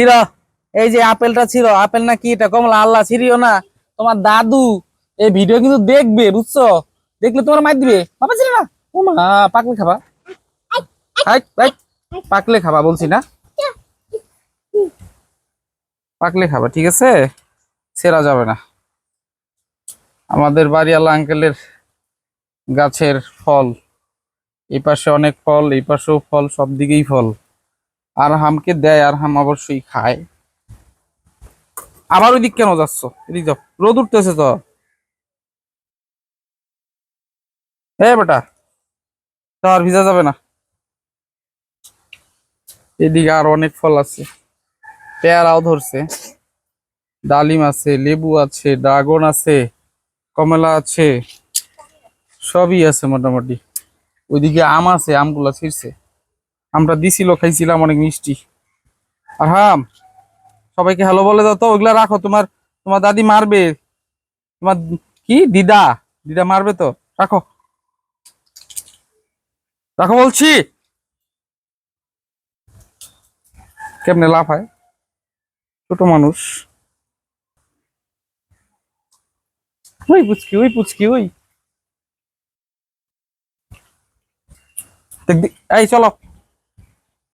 ছিড়ো। এই যে আপেলটা ছিড়ো। আপেল না কি এটা কমলা? আল্লাহ, ছিড়িও না। তোমার দাদু এই ভিডিও কিন্তু দেখবে, বুঝছো? দেখলে তোমার মার দিবে। বাবা ছিল না। ও মা, পাকলে খাবা। হাই হাই, পাকলে খাবা বলছি না? পাকলে খাবা, ঠিক আছে? ছেঁড়া যাবে না। আমাদের বাড়িওয়ালা আঙ্কেলের গাছের ফল। এই পাশে অনেক ফল, এই পাশেও ফল, সব দিকেই ফল। আর হামকে দেয়, আর হাম অবশ্যই খায়। আবার ওই দিক কেন যাচ্ছ? এদিক যাও, রোদ উঠতেছে তো। হ্যাঁ বেটা, তো আর ভিজা যাবে না। এদিকে আর অনেক ফল আছে। পেয়ারাও ধরছে, ডালিম আছে, লেবু আছে, ড্রাগন আছে, কমলা আছে, সবই আছে মোটামুটি। ওইদিকে আম আছে, আমগুলা ছিঁড়ছে। আমরা দিছিল, খাইছিলাম, অনেক মিষ্টি। আর হাম, সবাইকে হ্যালো বলে দাও তো। ওইগুলা রাখো, তোমার তোমার দাদি মারবে। তোমার কি দিদা, দিদা মারবে তো। রাখো, রাখো বলছি। কেমনে লাফায়, ছোট মানুষ। ওই পুচকি, ওই পুচকি, ওই। দেখ এই চলো।